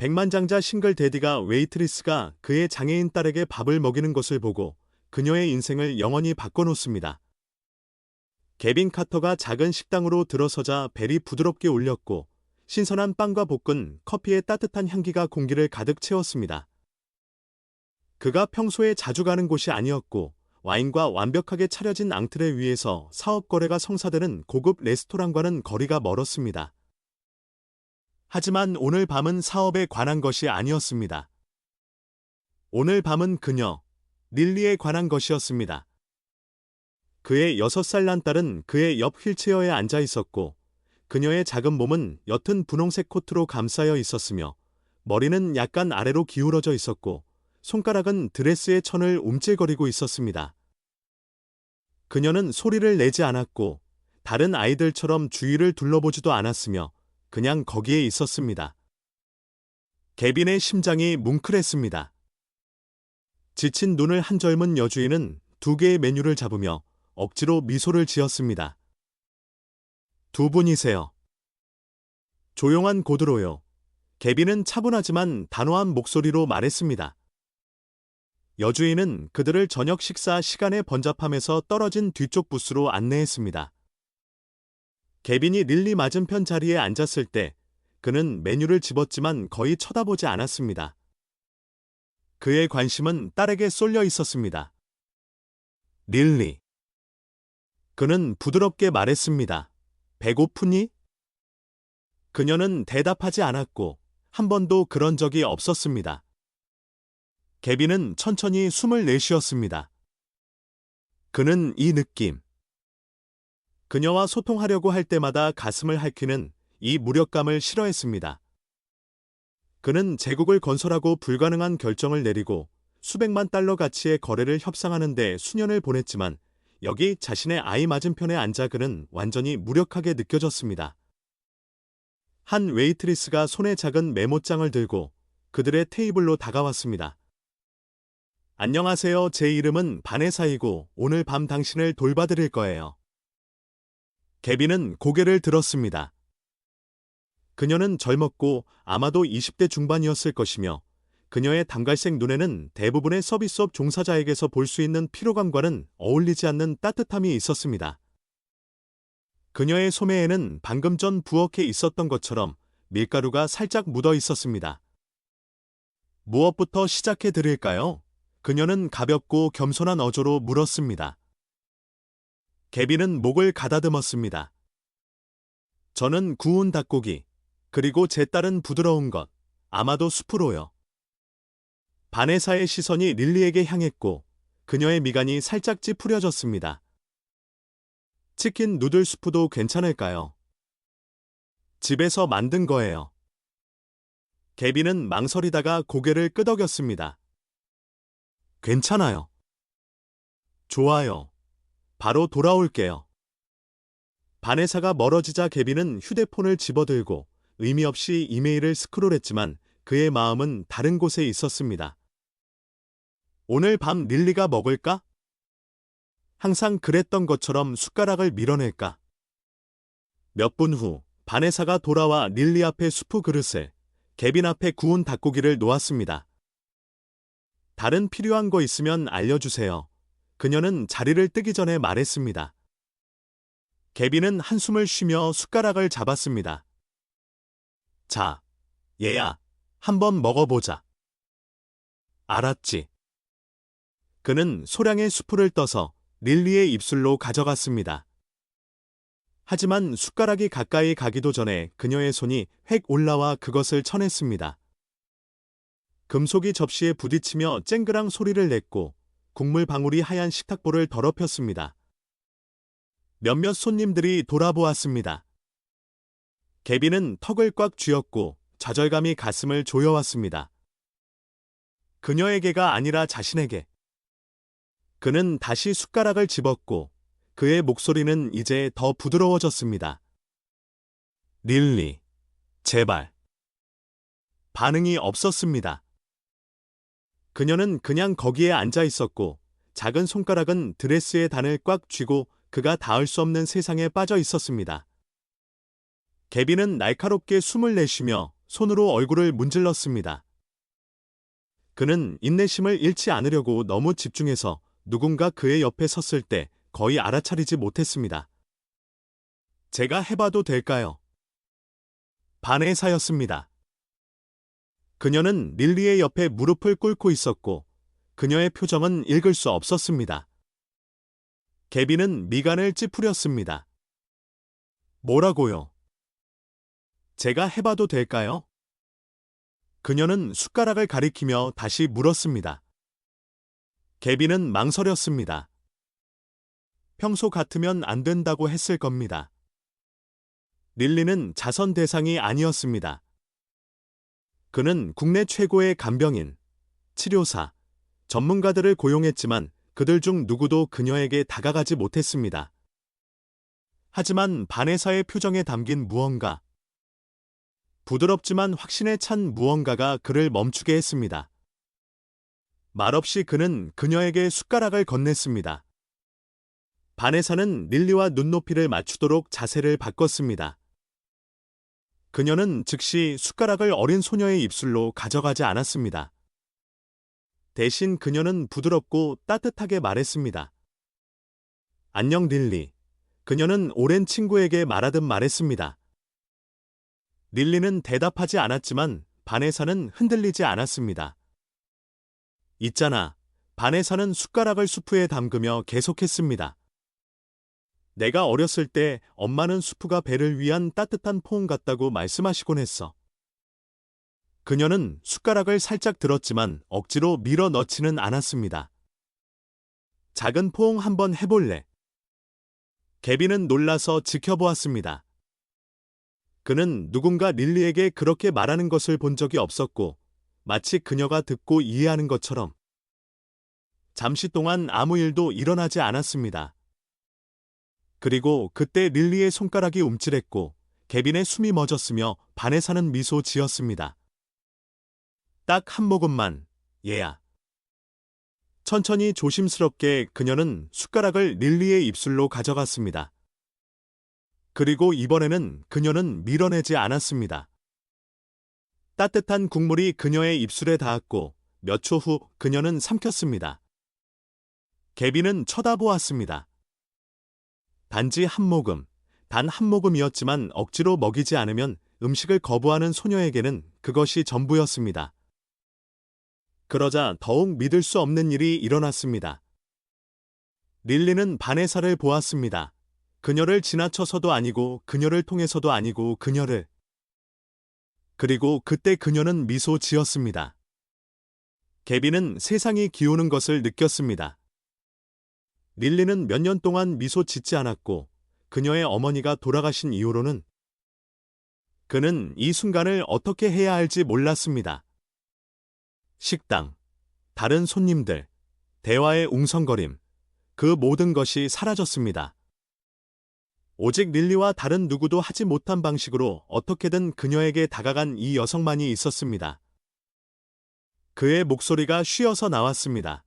백만장자 싱글 데디가 웨이트리스가 그의 장애인 딸에게 밥을 먹이는 것을 보고 그녀의 인생을 영원히 바꿔놓습니다. 개빈 카터가 작은 식당으로 들어서자 벨이 부드럽게 울렸고 신선한 빵과 볶은 커피의 따뜻한 향기가 공기를 가득 채웠습니다. 그가 평소에 자주 가는 곳이 아니었고 와인과 완벽하게 차려진 앙트레 위에서 사업 거래가 성사되는 고급 레스토랑과는 거리가 멀었습니다. 하지만 오늘 밤은 사업에 관한 것이 아니었습니다. 오늘 밤은 그녀, 릴리에 관한 것이었습니다. 그의 6살 난 딸은 그의 옆 휠체어에 앉아 있었고 그녀의 작은 몸은 옅은 분홍색 코트로 감싸여 있었으며 머리는 약간 아래로 기울어져 있었고 손가락은 드레스의 천을 움찔거리고 있었습니다. 그녀는 소리를 내지 않았고 다른 아이들처럼 주위를 둘러보지도 않았으며 그냥 거기에 있었습니다. 개빈의 심장이 뭉클했습니다. 지친 눈을 한 젊은 여주인은 2개의 메뉴를 잡으며 억지로 미소를 지었습니다. 2분이세요. 조용한 고드로요. 개빈은 차분하지만 단호한 목소리로 말했습니다. 여주인은 그들을 저녁 식사 시간의 번잡함에서 떨어진 뒤쪽 부스로 안내했습니다. 개빈이 릴리 맞은편 자리에 앉았을 때 그는 메뉴를 집었지만 거의 쳐다보지 않았습니다. 그의 관심은 딸에게 쏠려 있었습니다. 릴리. 그는 부드럽게 말했습니다. 배고프니? 그녀는 대답하지 않았고 한 번도 그런 적이 없었습니다. 개빈은 천천히 숨을 내쉬었습니다. 그는 이 느낌. 그녀와 소통하려고 할 때마다 가슴을 핥히는 이 무력감을 싫어했습니다. 그는 제국을 건설하고 불가능한 결정을 내리고 수백만 달러 가치의 거래를 협상하는 데 수년을 보냈지만 여기 자신의 아이 맞은편에 앉아 그는 완전히 무력하게 느껴졌습니다. 한 웨이트리스가 손에 작은 메모장을 들고 그들의 테이블로 다가왔습니다. 안녕하세요. 제 이름은 바네사이고 오늘 밤 당신을 돌봐드릴 거예요. 개빈은 고개를 들었습니다. 그녀는 젊었고 아마도 20대 중반이었을 것이며 그녀의 담갈색 눈에는 대부분의 서비스업 종사자에게서 볼 수 있는 피로감과는 어울리지 않는 따뜻함이 있었습니다. 그녀의 소매에는 방금 전 부엌에 있었던 것처럼 밀가루가 살짝 묻어 있었습니다. 무엇부터 시작해 드릴까요? 그녀는 가볍고 겸손한 어조로 물었습니다. 개빈은 목을 가다듬었습니다. 저는 구운 닭고기, 그리고 제 딸은 부드러운 것, 아마도 수프로요. 바네사의 시선이 릴리에게 향했고 그녀의 미간이 살짝 찌푸려졌습니다. 치킨 누들 수프도 괜찮을까요? 집에서 만든 거예요. 개빈은 망설이다가 고개를 끄덕였습니다. 괜찮아요. 좋아요. 바로 돌아올게요. 바네사가 멀어지자 개빈은 휴대폰을 집어들고 의미 없이 이메일을 스크롤했지만 그의 마음은 다른 곳에 있었습니다. 오늘 밤 릴리가 먹을까? 항상 그랬던 것처럼 숟가락을 밀어낼까? 몇 분 후 바네사가 돌아와 릴리 앞에 수프 그릇에 개빈 앞에 구운 닭고기를 놓았습니다. 다른 필요한 거 있으면 알려주세요. 그녀는 자리를 뜨기 전에 말했습니다. 개빈은 한숨을 쉬며 숟가락을 잡았습니다. 자, 얘야, 한번 먹어보자. 알았지. 그는 소량의 수프를 떠서 릴리의 입술로 가져갔습니다. 하지만 숟가락이 가까이 가기도 전에 그녀의 손이 획 올라와 그것을 쳐냈습니다. 금속이 접시에 부딪히며 쨍그랑 소리를 냈고 국물 방울이 하얀 식탁볼을 더럽혔습니다. 몇몇 손님들이 돌아보았습니다. 개빈은 턱을 꽉 쥐었고 좌절감이 가슴을 조여왔습니다. 그녀에게가 아니라 자신에게. 그는 다시 숟가락을 집었고 그의 목소리는 이제 더 부드러워졌습니다. 릴리, 제발. 반응이 없었습니다. 그녀는 그냥 거기에 앉아 있었고 작은 손가락은 드레스의 단을 꽉 쥐고 그가 닿을 수 없는 세상에 빠져 있었습니다. 개빈은 날카롭게 숨을 내쉬며 손으로 얼굴을 문질렀습니다. 그는 인내심을 잃지 않으려고 너무 집중해서 누군가 그의 옆에 섰을 때 거의 알아차리지 못했습니다. 제가 해봐도 될까요? 바네사였습니다. 그녀는 릴리의 옆에 무릎을 꿇고 있었고 그녀의 표정은 읽을 수 없었습니다. 개빈은 미간을 찌푸렸습니다. 뭐라고요? 제가 해봐도 될까요? 그녀는 숟가락을 가리키며 다시 물었습니다. 개빈은 망설였습니다. 평소 같으면 안 된다고 했을 겁니다. 릴리는 자선 대상이 아니었습니다. 그는 국내 최고의 간병인, 치료사, 전문가들을 고용했지만 그들 중 누구도 그녀에게 다가가지 못했습니다. 하지만 바네사의 표정에 담긴 무언가, 부드럽지만 확신에 찬 무언가가 그를 멈추게 했습니다. 말없이 그는 그녀에게 숟가락을 건넸습니다. 바네사는 릴리와 눈높이를 맞추도록 자세를 바꿨습니다. 그녀는 즉시 숟가락을 어린 소녀의 입술로 가져가지 않았습니다. 대신 그녀는 부드럽고 따뜻하게 말했습니다. 안녕 릴리. 그녀는 오랜 친구에게 말하듯 말했습니다. 릴리는 대답하지 않았지만 바네사는 흔들리지 않았습니다. 있잖아. 바네사는 숟가락을 수프에 담그며 계속했습니다. 내가 어렸을 때 엄마는 수프가 배를 위한 따뜻한 포옹 같다고 말씀하시곤 했어. 그녀는 숟가락을 살짝 들었지만 억지로 밀어 넣지는 않았습니다. 작은 포옹 한번 해볼래? 개빈은 놀라서 지켜보았습니다. 그는 누군가 릴리에게 그렇게 말하는 것을 본 적이 없었고 마치 그녀가 듣고 이해하는 것처럼 잠시 동안 아무 일도 일어나지 않았습니다. 그리고 그때 릴리의 손가락이 움찔했고 개빈의 숨이 멎었으며 바네사는 미소 지었습니다. 딱 한 모금만, 얘야. 천천히 조심스럽게 그녀는 숟가락을 릴리의 입술로 가져갔습니다. 그리고 이번에는 그녀는 밀어내지 않았습니다. 따뜻한 국물이 그녀의 입술에 닿았고 몇 초 후 그녀는 삼켰습니다. 개빈은 쳐다보았습니다. 단지 한 모금, 단 한 모금이었지만 억지로 먹이지 않으면 음식을 거부하는 소녀에게는 그것이 전부였습니다. 그러자 더욱 믿을 수 없는 일이 일어났습니다. 릴리는 바네사를 보았습니다. 그녀를 지나쳐서도 아니고 그녀를 통해서도 아니고 그녀를. 그리고 그때 그녀는 미소 지었습니다. 개빈은 세상이 기우는 것을 느꼈습니다. 릴리는 몇 년 동안 미소 짓지 않았고 그녀의 어머니가 돌아가신 이후로는 그는 이 순간을 어떻게 해야 할지 몰랐습니다. 식당, 다른 손님들, 대화의 웅성거림, 그 모든 것이 사라졌습니다. 오직 릴리와 다른 누구도 하지 못한 방식으로 어떻게든 그녀에게 다가간 이 여성만이 있었습니다. 그의 목소리가 쉬어서 나왔습니다.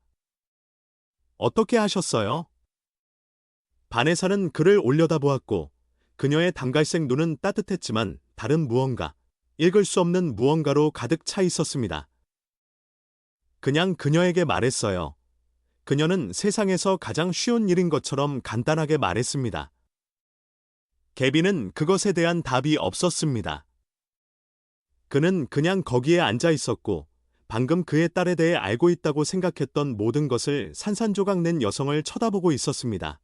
어떻게 하셨어요? 바네사는 그를 올려다보았고 그녀의 단갈색 눈은 따뜻했지만 다른 무언가, 읽을 수 없는 무언가로 가득 차 있었습니다. 그냥 그녀에게 말했어요. 그녀는 세상에서 가장 쉬운 일인 것처럼 간단하게 말했습니다. 개빈은 그것에 대한 답이 없었습니다. 그는 그냥 거기에 앉아 있었고 방금 그의 딸에 대해 알고 있다고 생각했던 모든 것을 산산조각 낸 여성을 쳐다보고 있었습니다.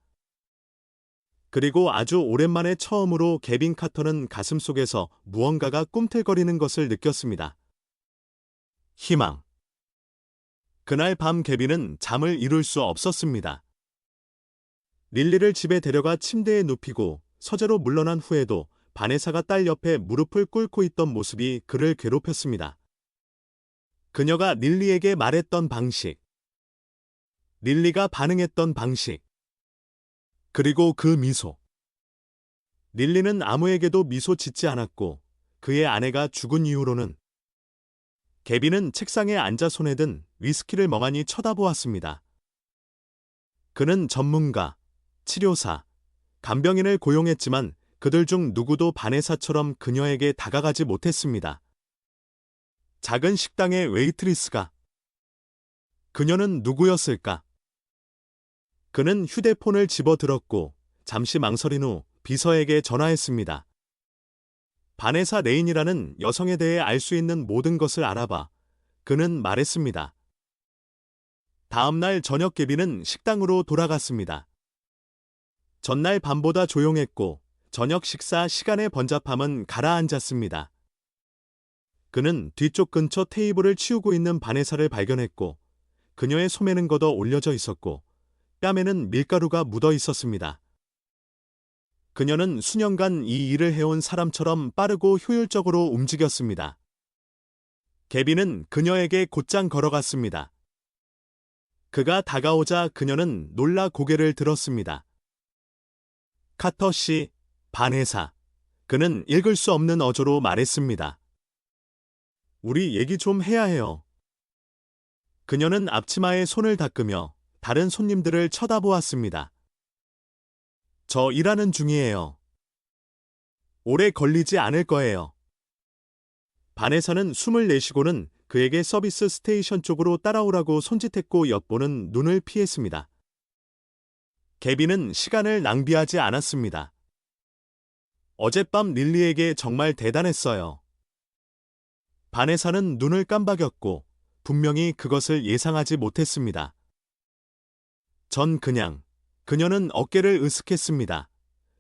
그리고 아주 오랜만에 처음으로 개빈 카터는 가슴속에서 무언가가 꿈틀거리는 것을 느꼈습니다. 희망. 그날 밤 개빈은 잠을 이룰 수 없었습니다. 릴리를 집에 데려가 침대에 눕히고 서재로 물러난 후에도 바네사가 딸 옆에 무릎을 꿇고 있던 모습이 그를 괴롭혔습니다. 그녀가 릴리에게 말했던 방식, 릴리가 반응했던 방식, 그리고 그 미소. 릴리는 아무에게도 미소 짓지 않았고 그의 아내가 죽은 이후로는 개빈은 책상에 앉아 손에 든 위스키를 멍하니 쳐다보았습니다. 그는 전문가, 치료사, 간병인을 고용했지만 그들 중 누구도 바네사처럼 그녀에게 다가가지 못했습니다. 작은 식당의 웨이트리스가. 그녀는 누구였을까? 그는 휴대폰을 집어들었고 잠시 망설인 후 비서에게 전화했습니다. 바네사 레인이라는 여성에 대해 알 수 있는 모든 것을 알아봐. 그는 말했습니다. 다음 날 저녁 개빈은 식당으로 돌아갔습니다. 전날 밤보다 조용했고 저녁 식사 시간의 번잡함은 가라앉았습니다. 그는 뒤쪽 근처 테이블을 치우고 있는 바네사를 발견했고 그녀의 소매는 걷어 올려져 있었고 뺨에는 밀가루가 묻어 있었습니다. 그녀는 수년간 이 일을 해온 사람처럼 빠르고 효율적으로 움직였습니다. 개빈은 그녀에게 곧장 걸어갔습니다. 그가 다가오자 그녀는 놀라 고개를 들었습니다. 카터 씨, 바네사. 그는 읽을 수 없는 어조로 말했습니다. 우리 얘기 좀 해야 해요. 그녀는 앞치마에 손을 닦으며 다른 손님들을 쳐다보았습니다. 저 일하는 중이에요. 오래 걸리지 않을 거예요. 바네사는 숨을 내쉬고는 그에게 서비스 스테이션 쪽으로 따라오라고 손짓했고 엿보는 눈을 피했습니다. 개빈은 시간을 낭비하지 않았습니다. 어젯밤 릴리에게 정말 대단했어요. 바네사는 눈을 깜박였고 분명히 그것을 예상하지 못했습니다. 그녀는 어깨를 으쓱했습니다.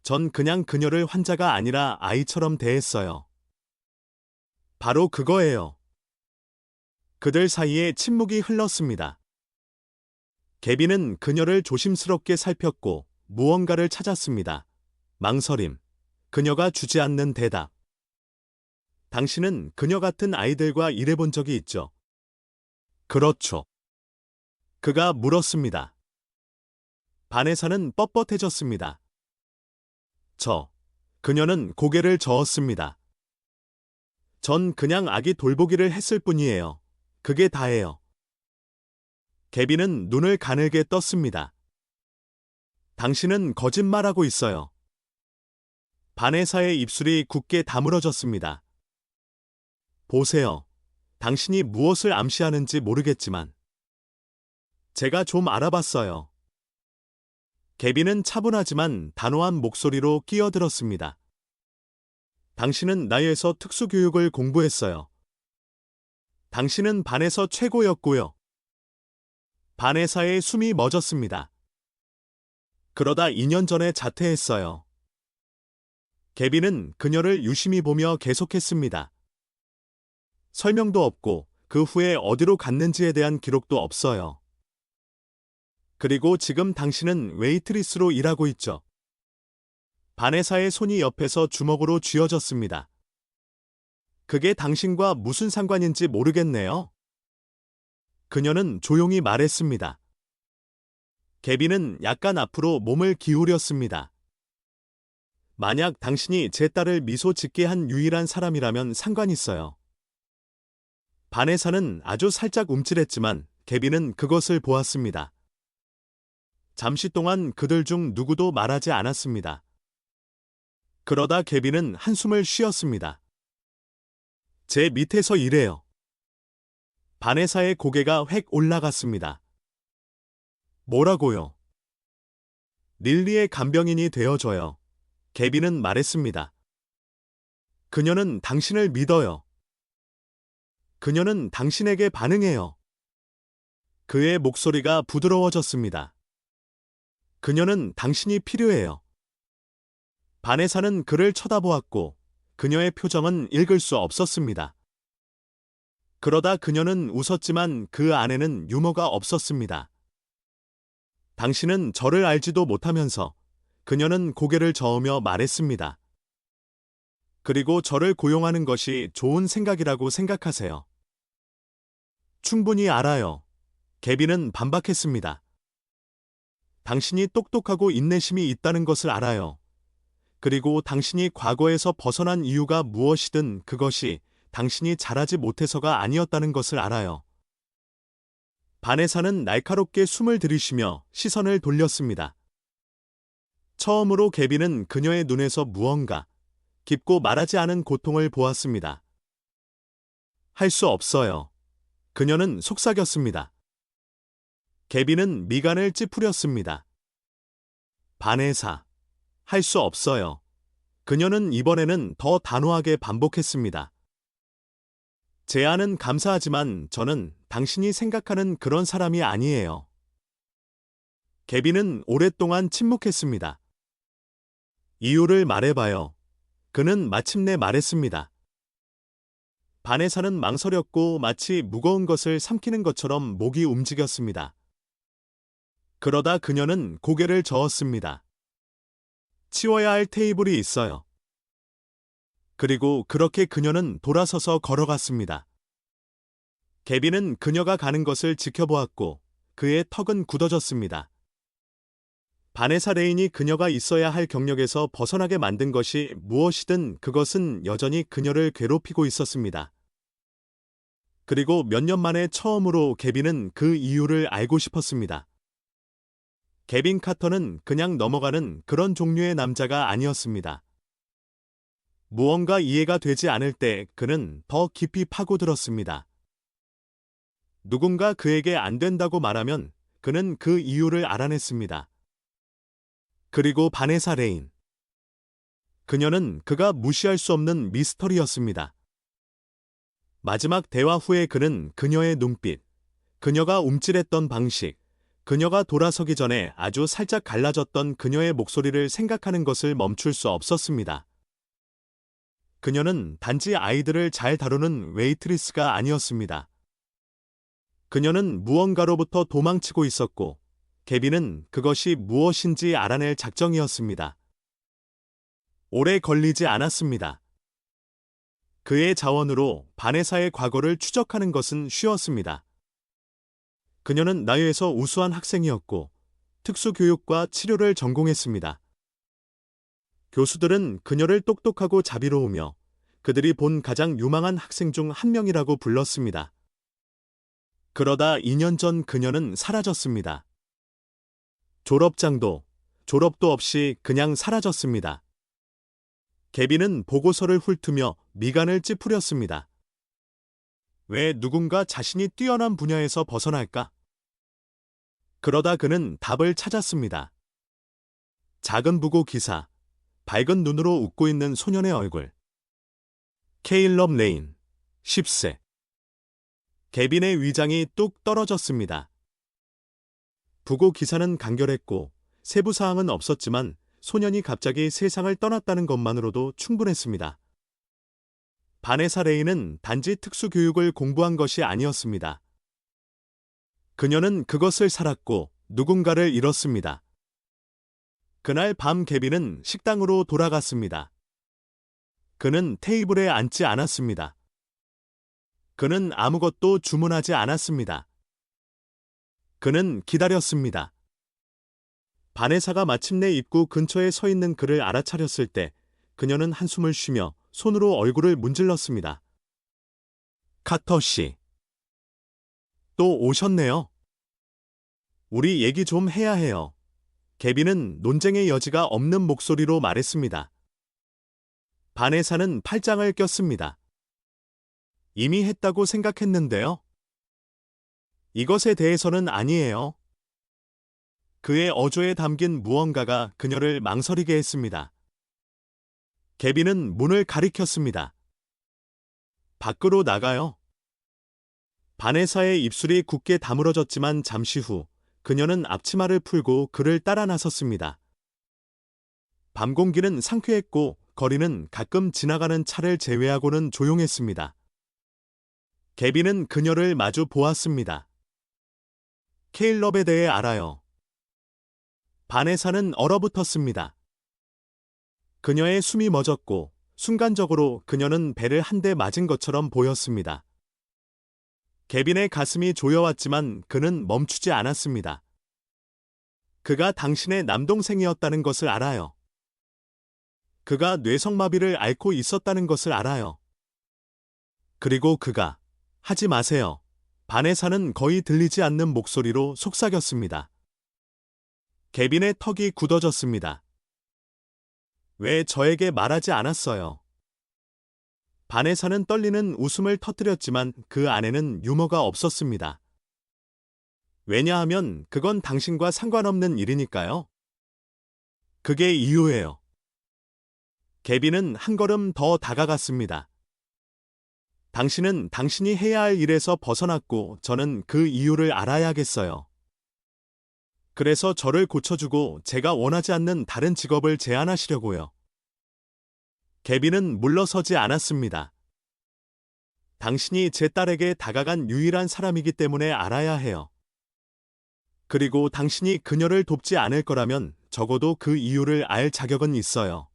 전 그냥 그녀를 환자가 아니라 아이처럼 대했어요. 바로 그거예요. 그들 사이에 침묵이 흘렀습니다. 개빈은 그녀를 조심스럽게 살폈고 무언가를 찾았습니다. 망설임. 그녀가 주지 않는 대답. 당신은 그녀 같은 아이들과 일해본 적이 있죠? 그렇죠. 그가 물었습니다. 바네사는 뻣뻣해졌습니다. 그녀는 고개를 저었습니다. 전 그냥 아기 돌보기를 했을 뿐이에요. 그게 다예요. 개빈은 눈을 가늘게 떴습니다. 당신은 거짓말하고 있어요. 바네사의 입술이 굳게 다물어졌습니다. 보세요. 당신이 무엇을 암시하는지 모르겠지만 제가 좀 알아봤어요. 개빈은 차분하지만 단호한 목소리로 끼어들었습니다. 당신은 나이에서 특수교육을 공부했어요. 당신은 반에서 최고였고요. 바네사의 숨이 멎었습니다. 그러다 2년 전에 자퇴했어요. 개빈은 그녀를 유심히 보며 계속했습니다. 설명도 없고 그 후에 어디로 갔는지에 대한 기록도 없어요. 그리고 지금 당신은 웨이트리스로 일하고 있죠. 바네사의 손이 옆에서 주먹으로 쥐어졌습니다. 그게 당신과 무슨 상관인지 모르겠네요. 그녀는 조용히 말했습니다. 개빈은 약간 앞으로 몸을 기울였습니다. 만약 당신이 제 딸을 미소 짓게 한 유일한 사람이라면 상관 있어요. 바네사는 아주 살짝 움찔했지만 개빈은 그것을 보았습니다. 잠시 동안 그들 중 누구도 말하지 않았습니다. 그러다 개빈은 한숨을 쉬었습니다. 제 밑에서 일해요. 바네사의 고개가 획 올라갔습니다. 뭐라고요? 릴리의 간병인이 되어줘요. 개빈은 말했습니다. 그녀는 당신을 믿어요. 그녀는 당신에게 반응해요. 그의 목소리가 부드러워졌습니다. 그녀는 당신이 필요해요. 바네사는 그를 쳐다보았고 그녀의 표정은 읽을 수 없었습니다. 그러다 그녀는 웃었지만 그 안에는 유머가 없었습니다. 당신은 저를 알지도 못하면서 그녀는 고개를 저으며 말했습니다. 그리고 저를 고용하는 것이 좋은 생각이라고 생각하세요. 충분히 알아요. 개빈은 반박했습니다. 당신이 똑똑하고 인내심이 있다는 것을 알아요. 그리고 당신이 과거에서 벗어난 이유가 무엇이든 그것이 당신이 잘하지 못해서가 아니었다는 것을 알아요. 바네사는 날카롭게 숨을 들이쉬며 시선을 돌렸습니다. 처음으로 개빈은 그녀의 눈에서 무언가 깊고 말하지 않은 고통을 보았습니다. 할 수 없어요. 그녀는 속삭였습니다. 개빈은 미간을 찌푸렸습니다. 바네사, 할 수 없어요. 그녀는 이번에는 더 단호하게 반복했습니다. 제안은 감사하지만 저는 당신이 생각하는 그런 사람이 아니에요. 개빈은 오랫동안 침묵했습니다. 이유를 말해봐요. 그는 마침내 말했습니다. 바네사는 망설였고 마치 무거운 것을 삼키는 것처럼 목이 움직였습니다. 그러다 그녀는 고개를 저었습니다. 치워야 할 테이블이 있어요. 그리고 그렇게 그녀는 돌아서서 걸어갔습니다. 개빈은 그녀가 가는 것을 지켜보았고 그의 턱은 굳어졌습니다. 바네사 레인이 그녀가 있어야 할 경력에서 벗어나게 만든 것이 무엇이든 그것은 여전히 그녀를 괴롭히고 있었습니다. 그리고 몇 년 만에 처음으로 개빈은 그 이유를 알고 싶었습니다. 개빈 카터는 그냥 넘어가는 그런 종류의 남자가 아니었습니다. 무언가 이해가 되지 않을 때 그는 더 깊이 파고들었습니다. 누군가 그에게 안 된다고 말하면 그는 그 이유를 알아냈습니다. 그리고 바네사 레인. 그녀는 그가 무시할 수 없는 미스터리였습니다. 마지막 대화 후에 그는 그녀의 눈빛, 그녀가 움찔했던 방식, 그녀가 돌아서기 전에 아주 살짝 갈라졌던 그녀의 목소리를 생각하는 것을 멈출 수 없었습니다. 그녀는 단지 아이들을 잘 다루는 웨이트리스가 아니었습니다. 그녀는 무언가로부터 도망치고 있었고, 개빈은 그것이 무엇인지 알아낼 작정이었습니다. 오래 걸리지 않았습니다. 그의 자원으로 바네사의 과거를 추적하는 것은 쉬웠습니다. 그녀는 나유에서 우수한 학생이었고, 특수교육과 치료를 전공했습니다. 교수들은 그녀를 똑똑하고 자비로우며 그들이 본 가장 유망한 학생 중 한 명이라고 불렀습니다. 그러다 2년 전 그녀는 사라졌습니다. 졸업도 없이 그냥 사라졌습니다. 개빈은 보고서를 훑으며 미간을 찌푸렸습니다. 왜 누군가 자신이 뛰어난 분야에서 벗어날까? 그러다 그는 답을 찾았습니다. 작은 부고 기사, 밝은 눈으로 웃고 있는 소년의 얼굴. 케일럽 레인, 10세. 개빈의 위장이 뚝 떨어졌습니다. 부고 기사는 간결했고 세부 사항은 없었지만 소년이 갑자기 세상을 떠났다는 것만으로도 충분했습니다. 바네사 레인은 단지 특수교육을 공부한 것이 아니었습니다. 그녀는 그것을 살았고 누군가를 잃었습니다. 그날 밤 개빈은 식당으로 돌아갔습니다. 그는 테이블에 앉지 않았습니다. 그는 아무것도 주문하지 않았습니다. 그는 기다렸습니다. 바네사가 마침내 입구 근처에 서 있는 그를 알아차렸을 때 그녀는 한숨을 쉬며 손으로 얼굴을 문질렀습니다. 카터 씨. 또 오셨네요. 우리 얘기 좀 해야 해요. 개빈은 논쟁의 여지가 없는 목소리로 말했습니다. 바네사는 팔짱을 꼈습니다. 이미 했다고 생각했는데요. 이것에 대해서는 아니에요. 그의 어조에 담긴 무언가가 그녀를 망설이게 했습니다. 개빈은 문을 가리켰습니다. 밖으로 나가요. 바네사의 입술이 굳게 다물어졌지만 잠시 후 그녀는 앞치마를 풀고 그를 따라 나섰습니다. 밤 공기는 상쾌했고 거리는 가끔 지나가는 차를 제외하고는 조용했습니다. 개빈은 그녀를 마주 보았습니다. 케일럽에 대해 알아요. 바네사는 얼어붙었습니다. 그녀의 숨이 멎었고 순간적으로 그녀는 배를 한 대 맞은 것처럼 보였습니다. 개빈의 가슴이 조여왔지만 그는 멈추지 않았습니다. 그가 당신의 남동생이었다는 것을 알아요. 그가 뇌성마비를 앓고 있었다는 것을 알아요. 그리고 그가 하지 마세요. 바네사는 거의 들리지 않는 목소리로 속삭였습니다. 개빈의 턱이 굳어졌습니다. 왜 저에게 말하지 않았어요? 바네사는 떨리는 웃음을 터뜨렸지만 그 안에는 유머가 없었습니다. 왜냐하면 그건 당신과 상관없는 일이니까요. 그게 이유예요. 개비는 한 걸음 더 다가갔습니다. 당신은 당신이 해야 할 일에서 벗어났고 저는 그 이유를 알아야겠어요. 그래서 저를 고쳐주고 제가 원하지 않는 다른 직업을 제안하시려고요. 개비는 물러서지 않았습니다. 당신이 제 딸에게 다가간 유일한 사람이기 때문에 알아야 해요. 그리고 당신이 그녀를 돕지 않을 거라면 적어도 그 이유를 알 자격은 있어요.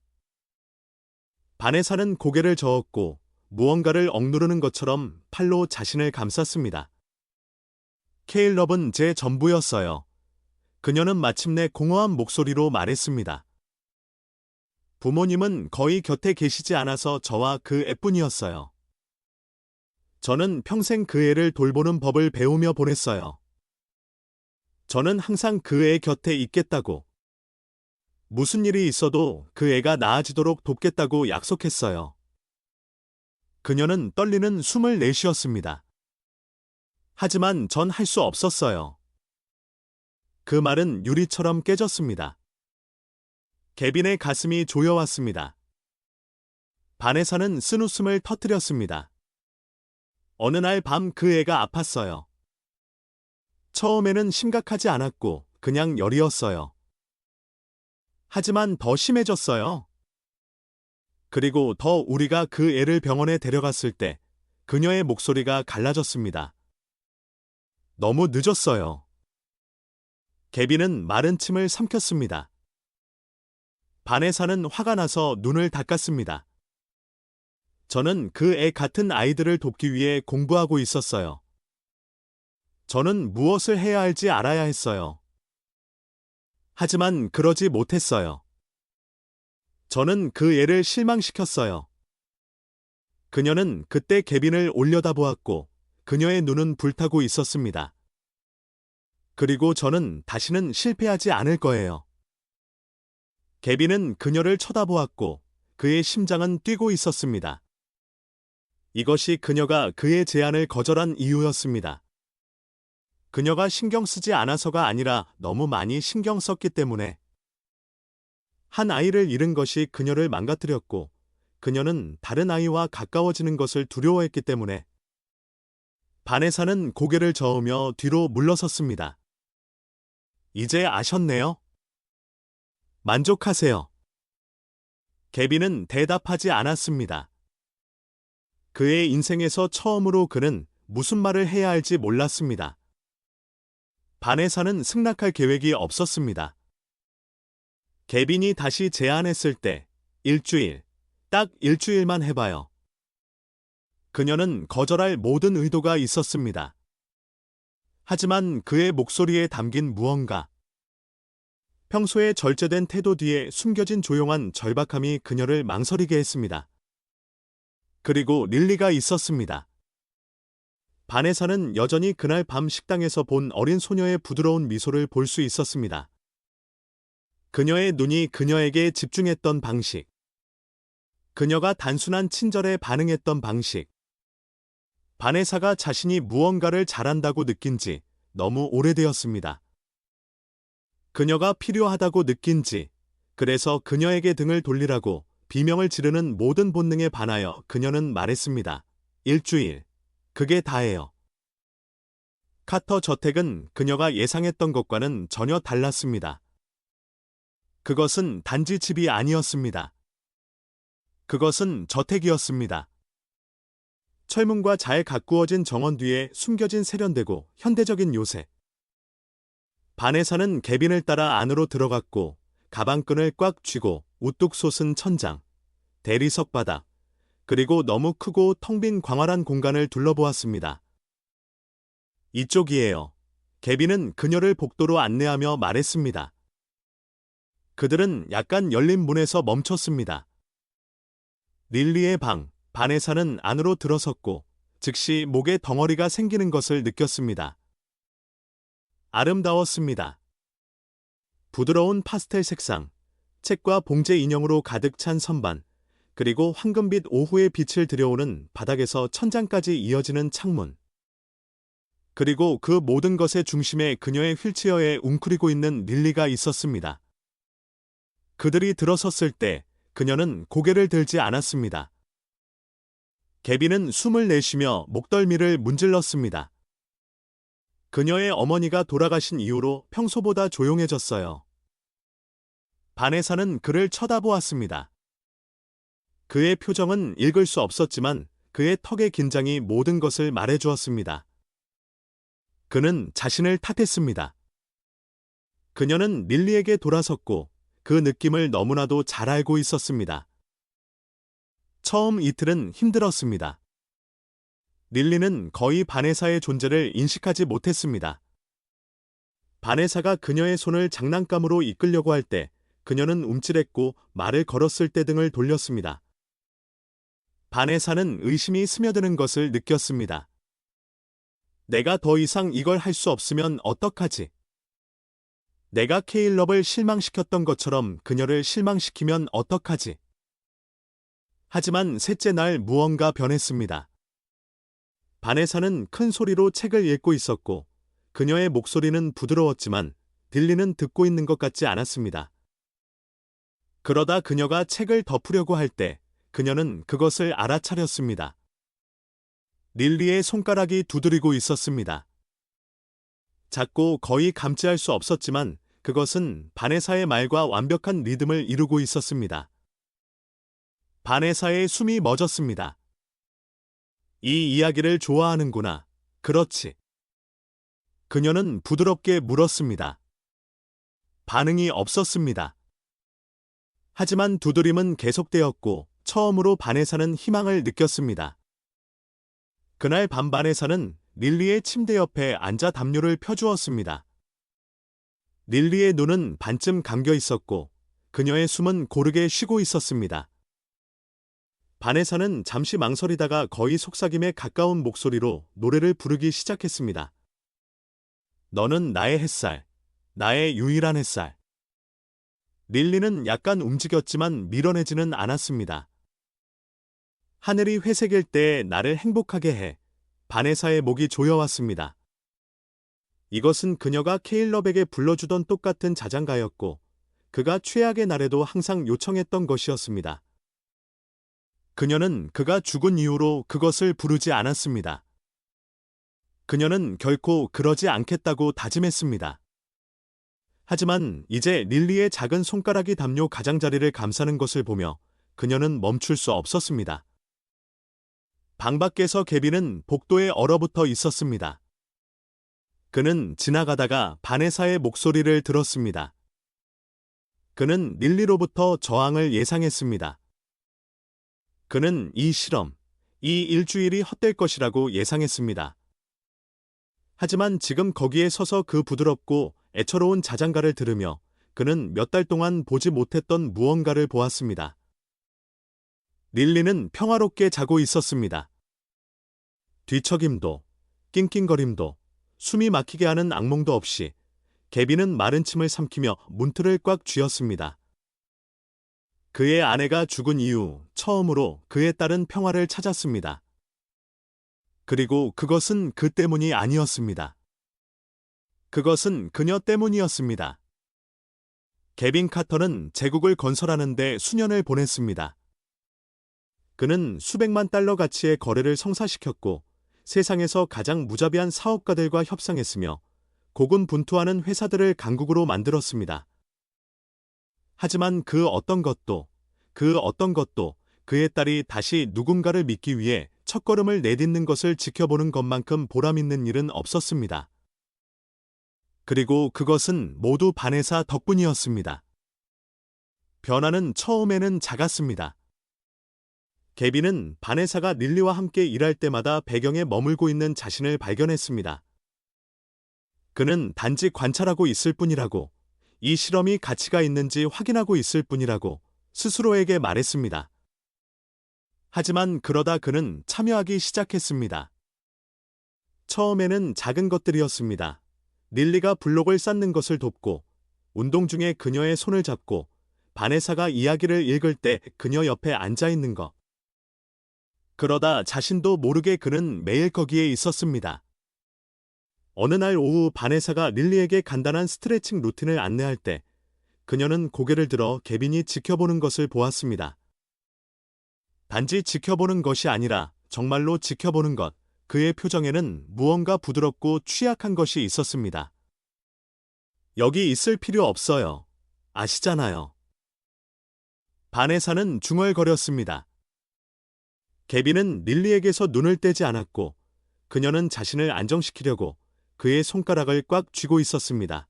바네사는 고개를 저었고 무언가를 억누르는 것처럼 팔로 자신을 감쌌습니다. 케일럽은 제 전부였어요. 그녀는 마침내 공허한 목소리로 말했습니다. 부모님은 거의 곁에 계시지 않아서 저와 그 애뿐이었어요. 저는 평생 그 애를 돌보는 법을 배우며 보냈어요. 저는 항상 그 애 곁에 있겠다고. 무슨 일이 있어도 그 애가 나아지도록 돕겠다고 약속했어요. 그녀는 떨리는 숨을 내쉬었습니다. 하지만 전 할 수 없었어요. 그 말은 유리처럼 깨졌습니다. 개빈의 가슴이 조여왔습니다. 바네사는 쓴웃음을 터뜨렸습니다. 어느 날 밤 그 애가 아팠어요. 처음에는 심각하지 않았고 그냥 열이었어요. 하지만 더 심해졌어요. 그리고 더 우리가 그 애를 병원에 데려갔을 때 그녀의 목소리가 갈라졌습니다. 너무 늦었어요. 개비는 마른 침을 삼켰습니다. 바네사는 화가 나서 눈을 닦았습니다. 저는 그 애 같은 아이들을 돕기 위해 공부하고 있었어요. 저는 무엇을 해야 할지 알아야 했어요. 하지만 그러지 못했어요. 저는 그 애를 실망시켰어요. 그녀는 그때 개빈을 올려다보았고 그녀의 눈은 불타고 있었습니다. 그리고 저는 다시는 실패하지 않을 거예요. 개빈은 그녀를 쳐다보았고 그의 심장은 뛰고 있었습니다. 이것이 그녀가 그의 제안을 거절한 이유였습니다. 그녀가 신경 쓰지 않아서가 아니라 너무 많이 신경 썼기 때문에. 한 아이를 잃은 것이 그녀를 망가뜨렸고 그녀는 다른 아이와 가까워지는 것을 두려워했기 때문에. 바네사는 고개를 저으며 뒤로 물러섰습니다. 이제 아셨네요? 만족하세요. 개빈은 대답하지 않았습니다. 그의 인생에서 처음으로 그는 무슨 말을 해야 할지 몰랐습니다. 바네사는 승낙할 계획이 없었습니다. 개빈이 다시 제안했을 때 일주일, 딱 일주일만 해봐요. 그녀는 거절할 모든 의도가 있었습니다. 하지만 그의 목소리에 담긴 무언가, 평소의 절제된 태도 뒤에 숨겨진 조용한 절박함이 그녀를 망설이게 했습니다. 그리고 릴리가 있었습니다. 바네사는 여전히 그날 밤 식당에서 본 어린 소녀의 부드러운 미소를 볼 수 있었습니다. 그녀의 눈이 그녀에게 집중했던 방식, 그녀가 단순한 친절에 반응했던 방식, 바네사가 자신이 무언가를 잘한다고 느낀 지 너무 오래되었습니다. 그녀가 필요하다고 느낀 지, 그래서 그녀에게 등을 돌리라고 비명을 지르는 모든 본능에 반하여 그녀는 말했습니다. 일주일, 그게 다예요. 카터 저택은 그녀가 예상했던 것과는 전혀 달랐습니다. 그것은 단지 집이 아니었습니다. 그것은 저택이었습니다. 철문과 잘 가꾸어진 정원 뒤에 숨겨진 세련되고 현대적인 요새. 바네사는 개빈을 따라 안으로 들어갔고 가방끈을 꽉 쥐고 우뚝 솟은 천장, 대리석 바닥, 그리고 너무 크고 텅 빈 광활한 공간을 둘러보았습니다. 이쪽이에요. 개빈은 그녀를 복도로 안내하며 말했습니다. 그들은 약간 열린 문에서 멈췄습니다. 릴리의 방, 바네사는 안으로 들어섰고 즉시 목에 덩어리가 생기는 것을 느꼈습니다. 아름다웠습니다. 부드러운 파스텔 색상, 책과 봉제 인형으로 가득 찬 선반, 그리고 황금빛 오후의 빛을 들여오는 바닥에서 천장까지 이어지는 창문. 그리고 그 모든 것의 중심에 그녀의 휠체어에 웅크리고 있는 릴리가 있었습니다. 그들이 들어섰을 때 그녀는 고개를 들지 않았습니다. 개비는 숨을 내쉬며 목덜미를 문질렀습니다. 그녀의 어머니가 돌아가신 이후로 평소보다 조용해졌어요. 바네사는 그를 쳐다보았습니다. 그의 표정은 읽을 수 없었지만 그의 턱의 긴장이 모든 것을 말해주었습니다. 그는 자신을 탓했습니다. 그녀는 릴리에게 돌아섰고 그 느낌을 너무나도 잘 알고 있었습니다. 처음 이틀은 힘들었습니다. 릴리는 거의 바네사의 존재를 인식하지 못했습니다. 바네사가 그녀의 손을 장난감으로 이끌려고 할 때 그녀는 움찔했고 말을 걸었을 때 등을 돌렸습니다. 바네사는 의심이 스며드는 것을 느꼈습니다. 내가 더 이상 이걸 할 수 없으면 어떡하지? 내가 케일럽을 실망시켰던 것처럼 그녀를 실망시키면 어떡하지? 하지만 셋째 날 무언가 변했습니다. 바네사는 큰 소리로 책을 읽고 있었고 그녀의 목소리는 부드러웠지만 딜리는 듣고 있는 것 같지 않았습니다. 그러다 그녀가 책을 덮으려고 할 때 그녀는 그것을 알아차렸습니다. 릴리의 손가락이 두드리고 있었습니다. 작고 거의 감지할 수 없었지만 그것은 바네사의 말과 완벽한 리듬을 이루고 있었습니다. 바네사의 숨이 멎었습니다. 이 이야기를 좋아하는구나. 그렇지. 그녀는 부드럽게 물었습니다. 반응이 없었습니다. 하지만 두드림은 계속되었고 처음으로 바네사는 희망을 느꼈습니다. 그날 밤 바네사는 릴리의 침대 옆에 앉아 담요를 펴주었습니다. 릴리의 눈은 반쯤 감겨 있었고 그녀의 숨은 고르게 쉬고 있었습니다. 바네사는 잠시 망설이다가 거의 속삭임에 가까운 목소리로 노래를 부르기 시작했습니다. 너는 나의 햇살, 나의 유일한 햇살. 릴리는 약간 움직였지만 밀어내지는 않았습니다. 하늘이 회색일 때 나를 행복하게 해. 바네사의 목이 조여왔습니다. 이것은 그녀가 케일럽에게 불러주던 똑같은 자장가였고 그가 최악의 날에도 항상 요청했던 것이었습니다. 그녀는 그가 죽은 이후로 그것을 부르지 않았습니다. 그녀는 결코 그러지 않겠다고 다짐했습니다. 하지만 이제 릴리의 작은 손가락이 담요 가장자리를 감싸는 것을 보며 그녀는 멈출 수 없었습니다. 방 밖에서 개비는 복도에 얼어붙어 있었습니다. 그는 지나가다가 바네사의 목소리를 들었습니다. 그는 릴리로부터 저항을 예상했습니다. 그는 이 실험, 이 일주일이 헛될 것이라고 예상했습니다. 하지만 지금 거기에 서서 그 부드럽고 애처로운 자장가를 들으며 그는 몇 달 동안 보지 못했던 무언가를 보았습니다. 릴리는 평화롭게 자고 있었습니다. 뒤척임도, 낑낑거림도, 숨이 막히게 하는 악몽도 없이 개비는 마른 침을 삼키며 문틀을 꽉 쥐었습니다. 그의 아내가 죽은 이후 처음으로 그의 딸은 평화를 찾았습니다. 그리고 그것은 그 때문이 아니었습니다. 그것은 그녀 때문이었습니다. 개빈 카터는 제국을 건설하는 데 수년을 보냈습니다. 그는 수백만 달러 가치의 거래를 성사시켰고 세상에서 가장 무자비한 사업가들과 협상했으며 고군분투하는 회사들을 강국으로 만들었습니다. 하지만 그 어떤 것도 그의 딸이 다시 누군가를 믿기 위해 첫걸음을 내딛는 것을 지켜보는 것만큼 보람있는 일은 없었습니다. 그리고 그것은 모두 바네사 덕분이었습니다. 변화는 처음에는 작았습니다. 개비는 바네사가 릴리와 함께 일할 때마다 배경에 머물고 있는 자신을 발견했습니다. 그는 단지 관찰하고 있을 뿐이라고, 이 실험이 가치가 있는지 확인하고 있을 뿐이라고 스스로에게 말했습니다. 하지만 그러다 그는 참여하기 시작했습니다. 처음에는 작은 것들이었습니다. 릴리가 블록을 쌓는 것을 돕고, 운동 중에 그녀의 손을 잡고, 바네사가 이야기를 읽을 때 그녀 옆에 앉아 있는 것. 그러다 자신도 모르게 그는 매일 거기에 있었습니다. 어느 날 오후 바네사가 릴리에게 간단한 스트레칭 루틴을 안내할 때 그녀는 고개를 들어 개빈이 지켜보는 것을 보았습니다. 단지 지켜보는 것이 아니라 정말로 지켜보는 것. 그의 표정에는 무언가 부드럽고 취약한 것이 있었습니다. 여기 있을 필요 없어요. 아시잖아요. 바네사는 중얼거렸습니다. 개빈은 릴리에게서 눈을 떼지 않았고 그녀는 자신을 안정시키려고 그의 손가락을 꽉 쥐고 있었습니다.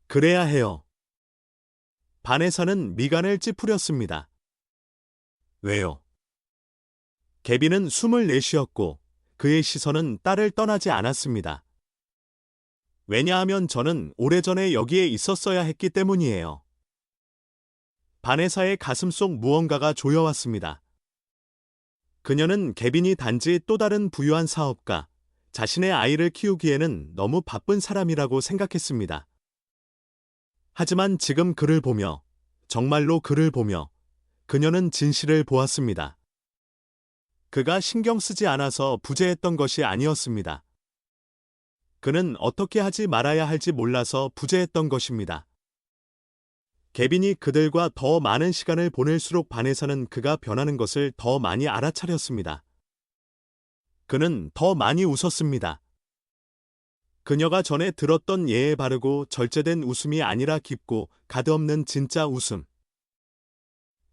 그래야 해요. 바네사는 미간을 찌푸렸습니다. 왜요? 개빈은 숨을 내쉬었고 그의 시선은 딸을 떠나지 않았습니다. 왜냐하면 저는 오래전에 여기에 있었어야 했기 때문이에요. 바네사의 가슴 속 무언가가 조여왔습니다. 그녀는 개빈이 단지 또 다른 부유한 사업가, 자신의 아이를 키우기에는 너무 바쁜 사람이라고 생각했습니다. 하지만 지금 그를 보며, 정말로 그를 보며, 그녀는 진실을 보았습니다. 그가 신경 쓰지 않아서 부재했던 것이 아니었습니다. 그는 어떻게 하지 말아야 할지 몰라서 부재했던 것입니다. 개빈이 그들과 더 많은 시간을 보낼수록 바네사는 그가 변하는 것을 더 많이 알아차렸습니다. 그는 더 많이 웃었습니다. 그녀가 전에 들었던 예에 바르고 절제된 웃음이 아니라 깊고 가드없는 진짜 웃음.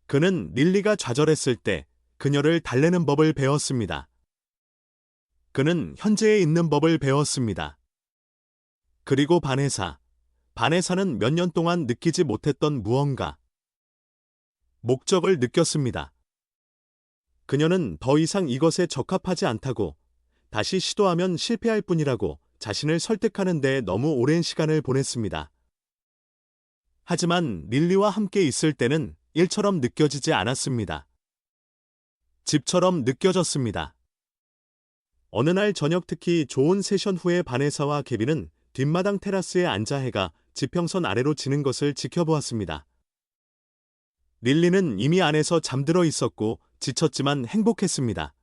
그는 릴리가 좌절했을 때 그녀를 달래는 법을 배웠습니다. 그는 현재에 있는 법을 배웠습니다. 그리고 바네사는 몇 년 동안 느끼지 못했던 무언가, 목적을 느꼈습니다. 그녀는 더 이상 이것에 적합하지 않다고, 다시 시도하면 실패할 뿐이라고 자신을 설득하는 데 너무 오랜 시간을 보냈습니다. 하지만 릴리와 함께 있을 때는 일처럼 느껴지지 않았습니다. 집처럼 느껴졌습니다. 어느 날 저녁 특히 좋은 세션 후에 바네사와 개빈은 뒷마당 테라스에 앉아 해가 지평선 아래로 지는 것을 지켜보았습니다. 릴리는 이미 안에서 잠들어 있었고 지쳤지만 행복했습니다.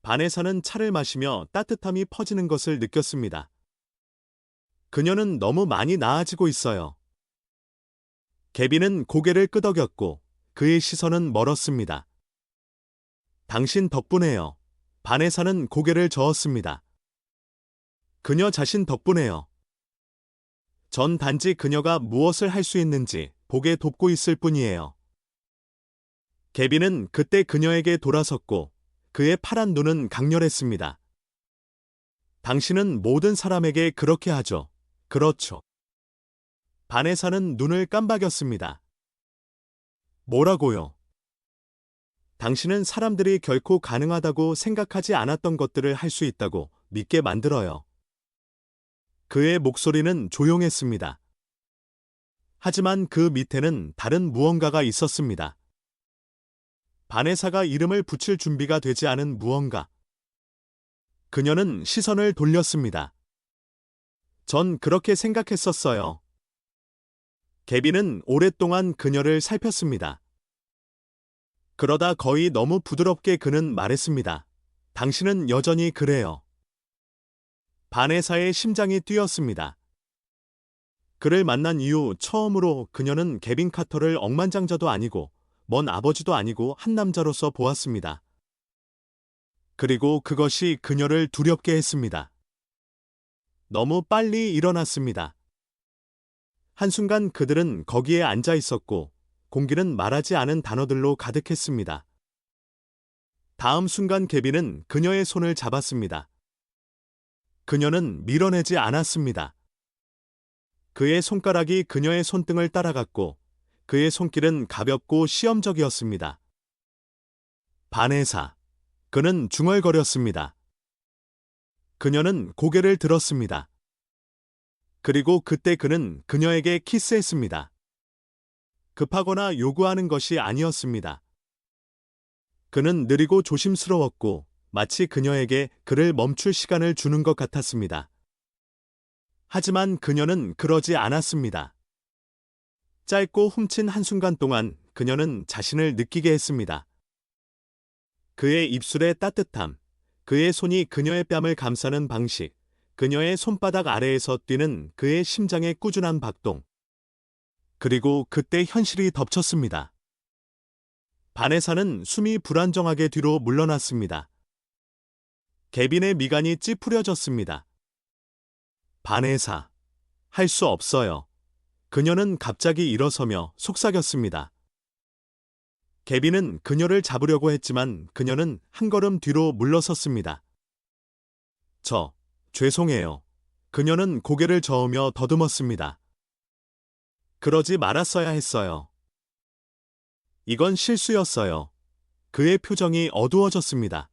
바네사는 차를 마시며 따뜻함이 퍼지는 것을 느꼈습니다. 그녀는 너무 많이 나아지고 있어요. 개빈은 고개를 끄덕였고 그의 시선은 멀었습니다. 당신 덕분에요. 바네사는 고개를 저었습니다. 그녀 자신 덕분에요. 전 단지 그녀가 무엇을 할 수 있는지 보게 돕고 있을 뿐이에요. 개빈은 그때 그녀에게 돌아섰고 그의 파란 눈은 강렬했습니다. 당신은 모든 사람에게 그렇게 하죠. 그렇죠. 바네사는 눈을 깜박였습니다. 뭐라고요? 당신은 사람들이 결코 가능하다고 생각하지 않았던 것들을 할 수 있다고 믿게 만들어요. 그의 목소리는 조용했습니다. 하지만 그 밑에는 다른 무언가가 있었습니다. 바네사가 이름을 붙일 준비가 되지 않은 무언가. 그녀는 시선을 돌렸습니다. 전 그렇게 생각했었어요. 개빈은 오랫동안 그녀를 살폈습니다. 그러다 거의 너무 부드럽게 그는 말했습니다. 당신은 여전히 그래요. 바네사의 심장이 뛰었습니다. 그를 만난 이후 처음으로 그녀는 개빈 카터를 억만장자도 아니고 먼 아버지도 아니고 한 남자로서 보았습니다. 그리고 그것이 그녀를 두렵게 했습니다. 너무 빨리 일어났습니다. 한순간 그들은 거기에 앉아 있었고 공기는 말하지 않은 단어들로 가득했습니다. 다음 순간 개빈은 그녀의 손을 잡았습니다. 그녀는 밀어내지 않았습니다. 그의 손가락이 그녀의 손등을 따라갔고 그의 손길은 가볍고 시험적이었습니다. 바네사. 그는 중얼거렸습니다. 그녀는 고개를 들었습니다. 그리고 그때 그는 그녀에게 키스했습니다. 급하거나 요구하는 것이 아니었습니다. 그는 느리고 조심스러웠고 마치 그녀에게 그를 멈출 시간을 주는 것 같았습니다. 하지만 그녀는 그러지 않았습니다. 짧고 훔친 한순간 동안 그녀는 자신을 느끼게 했습니다. 그의 입술의 따뜻함, 그의 손이 그녀의 뺨을 감싸는 방식, 그녀의 손바닥 아래에서 뛰는 그의 심장의 꾸준한 박동. 그리고 그때 현실이 덮쳤습니다. 바네사는 숨이 불안정하게 뒤로 물러났습니다. 개빈의 미간이 찌푸려졌습니다. 바네사, 할 수 없어요. 그녀는 갑자기 일어서며 속삭였습니다. 개빈은 그녀를 잡으려고 했지만 그녀는 한 걸음 뒤로 물러섰습니다. 죄송해요. 그녀는 고개를 저으며 더듬었습니다. 그러지 말았어야 했어요. 이건 실수였어요. 그의 표정이 어두워졌습니다.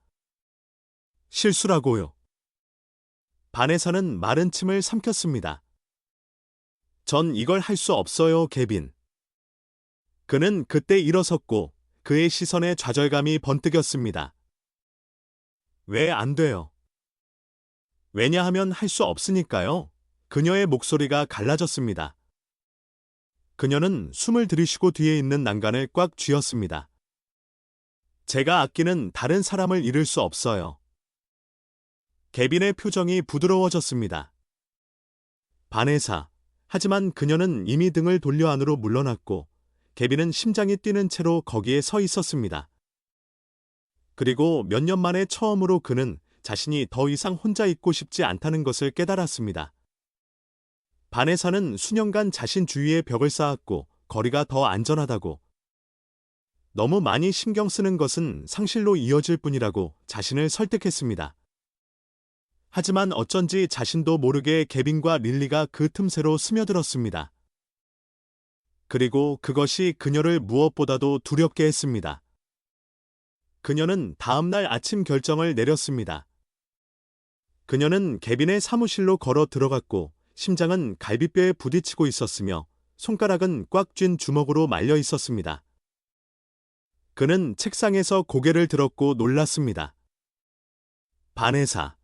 실수라고요. 바네사는 마른 침을 삼켰습니다. 전 이걸 할 수 없어요, 개빈. 그는 그때 일어섰고 그의 시선에 좌절감이 번뜩였습니다. 왜 안 돼요? 왜냐하면 할 수 없으니까요. 그녀의 목소리가 갈라졌습니다. 그녀는 숨을 들이쉬고 뒤에 있는 난간을 꽉 쥐었습니다. 제가 아끼는 다른 사람을 잃을 수 없어요. 개빈의 표정이 부드러워졌습니다. 바네사. 하지만 그녀는 이미 등을 돌려 안으로 물러났고 개빈은 심장이 뛰는 채로 거기에 서 있었습니다. 그리고 몇 년 만에 처음으로 그는 자신이 더 이상 혼자 있고 싶지 않다는 것을 깨달았습니다. 바네사는 수년간 자신 주위에 벽을 쌓았고 거리가 더 안전하다고, 너무 많이 신경 쓰는 것은 상실로 이어질 뿐이라고 자신을 설득했습니다. 하지만 어쩐지 자신도 모르게 개빈과 릴리가 그 틈새로 스며들었습니다. 그리고 그것이 그녀를 무엇보다도 두렵게 했습니다. 그녀는 다음 날 아침 결정을 내렸습니다. 그녀는 개빈의 사무실로 걸어 들어갔고 심장은 갈비뼈에 부딪히고 있었으며 손가락은 꽉 쥔 주먹으로 말려 있었습니다. 그는 책상에서 고개를 들었고 놀랐습니다. 바네사.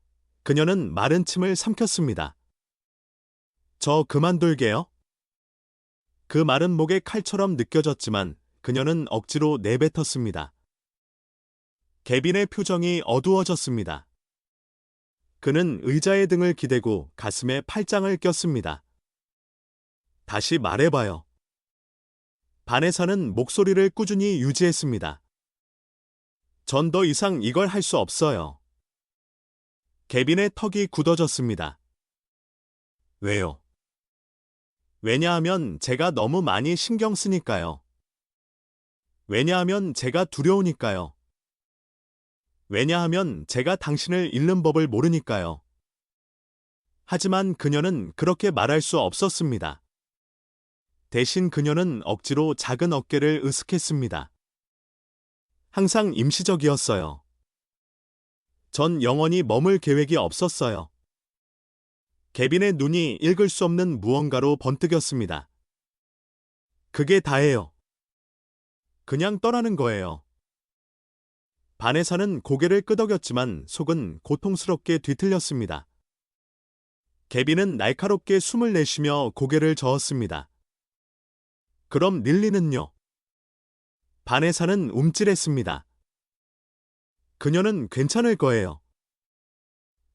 그녀는 마른 침을 삼켰습니다. 저 그만둘게요. 그 말은 목에 칼처럼 느껴졌지만 그녀는 억지로 내뱉었습니다. 개빈의 표정이 어두워졌습니다. 그는 의자의 등을 기대고 가슴에 팔짱을 꼈습니다. 다시 말해봐요. 바네사는 목소리를 꾸준히 유지했습니다. 전 더 이상 이걸 할 수 없어요. 개빈의 턱이 굳어졌습니다. 왜요? 왜냐하면 제가 너무 많이 신경 쓰니까요. 왜냐하면 제가 두려우니까요. 왜냐하면 제가 당신을 잃는 법을 모르니까요. 하지만 그녀는 그렇게 말할 수 없었습니다. 대신 그녀는 억지로 작은 어깨를 으쓱했습니다. 항상 임시적이었어요. 전 영원히 머물 계획이 없었어요. 개빈의 눈이 읽을 수 없는 무언가로 번뜩였습니다. 그게 다예요. 그냥 떠나는 거예요. 바네사는 고개를 끄덕였지만 속은 고통스럽게 뒤틀렸습니다. 개빈은 날카롭게 숨을 내쉬며 고개를 저었습니다. 그럼 릴리는요? 바네사는 움찔했습니다. 그녀는 괜찮을 거예요.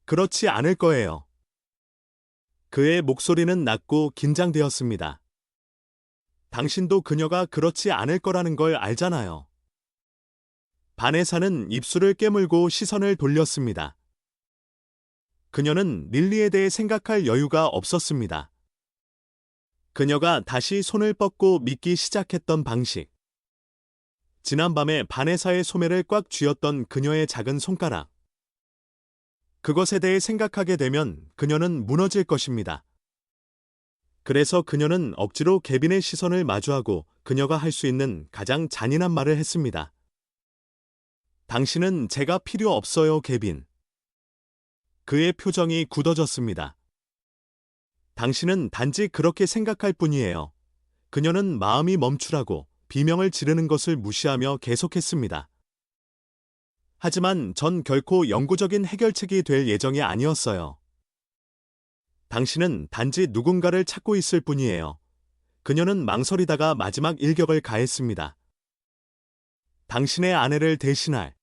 그렇지 않을 거예요. 그의 목소리는 낮고 긴장되었습니다. 당신도 그녀가 그렇지 않을 거라는 걸 알잖아요. 바네사는 입술을 깨물고 시선을 돌렸습니다. 그녀는 릴리에 대해 생각할 여유가 없었습니다. 그녀가 다시 손을 뻗고 믿기 시작했던 방식. 지난밤에 바네사의 소매를 꽉 쥐었던 그녀의 작은 손가락. 그것에 대해 생각하게 되면 그녀는 무너질 것입니다. 그래서 그녀는 억지로 개빈의 시선을 마주하고 그녀가 할 수 있는 가장 잔인한 말을 했습니다. 당신은 제가 필요 없어요, 개빈. 그의 표정이 굳어졌습니다. 당신은 단지 그렇게 생각할 뿐이에요. 그녀는 마음이 멈추라고 비명을 지르는 것을 무시하며 계속했습니다. 하지만 전 결코 영구적인 해결책이 될 예정이 아니었어요. 당신은 단지 누군가를 찾고 있을 뿐이에요. 그녀는 망설이다가 마지막 일격을 가했습니다. 당신의 아내를 대신할.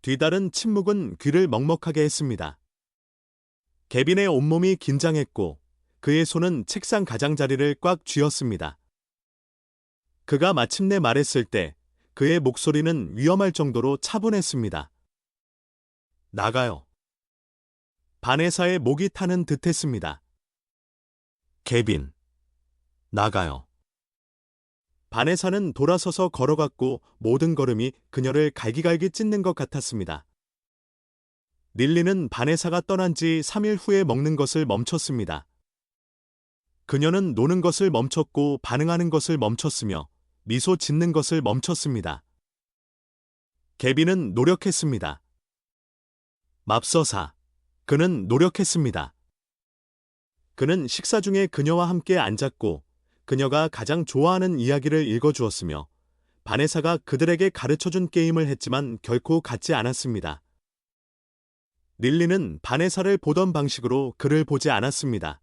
뒤따른 침묵은 귀를 먹먹하게 했습니다. 개빈의 온몸이 긴장했고 그의 손은 책상 가장자리를 꽉 쥐었습니다. 그가 마침내 말했을 때 그의 목소리는 위험할 정도로 차분했습니다. 나가요. 바네사의 목이 타는 듯했습니다. 개빈, 나가요. 바네사는 돌아서서 걸어갔고 모든 걸음이 그녀를 갈기갈기 찢는 것 같았습니다. 릴리는 바네사가 떠난 지 3일 후에 먹는 것을 멈췄습니다. 그녀는 노는 것을 멈췄고 반응하는 것을 멈췄으며 미소 짓는 것을 멈췄습니다. 개빈은 노력했습니다. 맙서사. 그는 노력했습니다. 그는 식사 중에 그녀와 함께 앉았고 그녀가 가장 좋아하는 이야기를 읽어주었으며 바네사가 그들에게 가르쳐준 게임을 했지만 결코 같지 않았습니다. 릴리는 바네사를 보던 방식으로 그를 보지 않았습니다.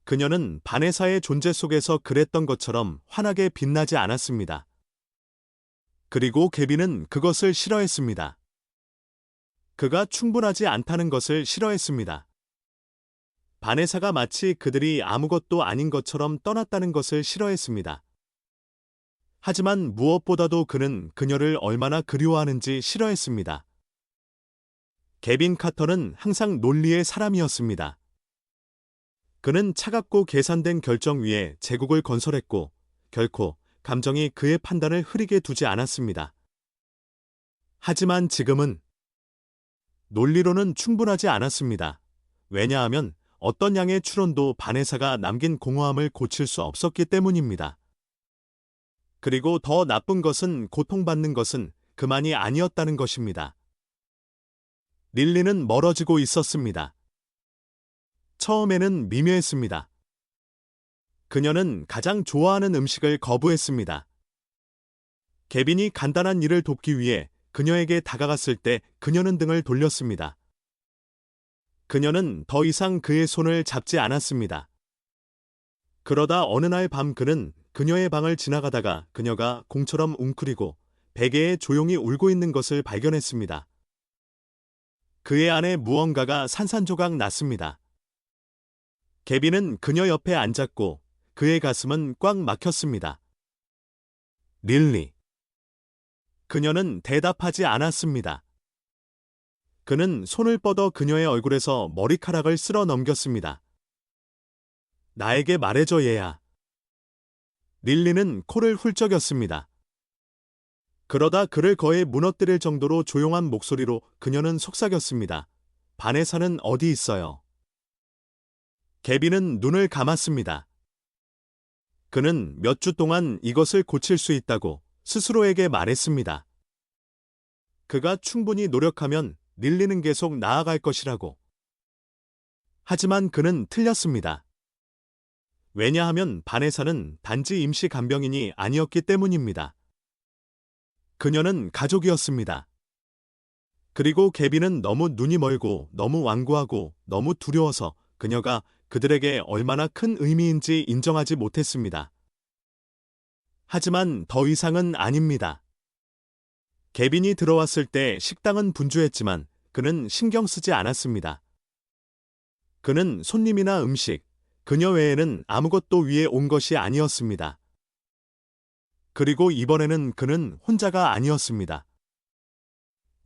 그녀는 바네사의 존재 속에서 그랬던 것처럼 환하게 빛나지 않았습니다. 그리고 개빈은 그것을 싫어했습니다. 그가 충분하지 않다는 것을 싫어했습니다. 바네사가 마치 그들이 아무것도 아닌 것처럼 떠났다는 것을 싫어했습니다. 하지만 무엇보다도 그는 그녀를 얼마나 그리워하는지 싫어했습니다. 개빈 카터는 항상 논리의 사람이었습니다. 그는 차갑고 계산된 결정 위에 제국을 건설했고 결코 감정이 그의 판단을 흐리게 두지 않았습니다. 하지만 지금은 논리로는 충분하지 않았습니다. 왜냐하면 어떤 양의 추론도 바네사가 남긴 공허함을 고칠 수 없었기 때문입니다. 그리고 더 나쁜 것은 고통받는 것은 그만이 아니었다는 것입니다. 릴리는 멀어지고 있었습니다. 처음에는 미묘했습니다. 그녀는 가장 좋아하는 음식을 거부했습니다. 개빈이 간단한 일을 돕기 위해 그녀에게 다가갔을 때 그녀는 등을 돌렸습니다. 그녀는 더 이상 그의 손을 잡지 않았습니다. 그러다 어느 날 밤 그는 그녀의 방을 지나가다가 그녀가 공처럼 웅크리고 베개에 조용히 울고 있는 것을 발견했습니다. 그의 안에 무언가가 산산조각 났습니다. 개빈은 그녀 옆에 앉았고 그의 가슴은 꽉 막혔습니다. 릴리. 그녀는 대답하지 않았습니다. 그는 손을 뻗어 그녀의 얼굴에서 머리카락을 쓸어 넘겼습니다. 나에게 말해줘 얘야. 릴리는 코를 훌쩍였습니다. 그러다 그를 거의 무너뜨릴 정도로 조용한 목소리로 그녀는 속삭였습니다. 바네사는 어디 있어요? 개빈은 눈을 감았습니다. 그는 몇 주 동안 이것을 고칠 수 있다고 스스로에게 말했습니다. 그가 충분히 노력하면 릴리는 계속 나아갈 것이라고. 하지만 그는 틀렸습니다. 왜냐하면 바네사는 단지 임시 간병인이 아니었기 때문입니다. 그녀는 가족이었습니다. 그리고 개빈은 너무 눈이 멀고 너무 완고하고 너무 두려워서 그녀가 그들에게 얼마나 큰 의미인지 인정하지 못했습니다. 하지만 더 이상은 아닙니다. 개빈이 들어왔을 때 식당은 분주했지만 그는 신경 쓰지 않았습니다. 그는 손님이나 음식, 그녀 외에는 아무것도 위에 온 것이 아니었습니다. 그리고 이번에는 그는 혼자가 아니었습니다.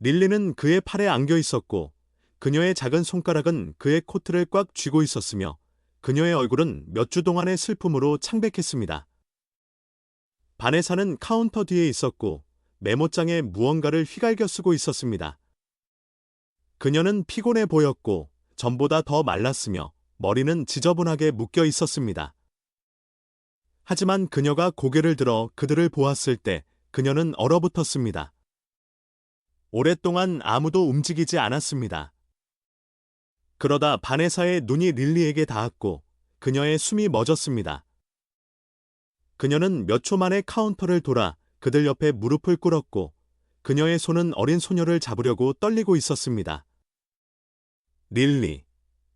릴리는 그의 팔에 안겨 있었고 그녀의 작은 손가락은 그의 코트를 꽉 쥐고 있었으며 그녀의 얼굴은 몇 주 동안의 슬픔으로 창백했습니다. 바네사는 카운터 뒤에 있었고 메모장에 무언가를 휘갈겨 쓰고 있었습니다. 그녀는 피곤해 보였고 전보다 더 말랐으며 머리는 지저분하게 묶여 있었습니다. 하지만 그녀가 고개를 들어 그들을 보았을 때 그녀는 얼어붙었습니다. 오랫동안 아무도 움직이지 않았습니다. 그러다 바네사의 눈이 릴리에게 닿았고 그녀의 숨이 멎었습니다. 그녀는 몇 초 만에 카운터를 돌아 그들 옆에 무릎을 꿇었고 그녀의 손은 어린 소녀를 잡으려고 떨리고 있었습니다. 릴리.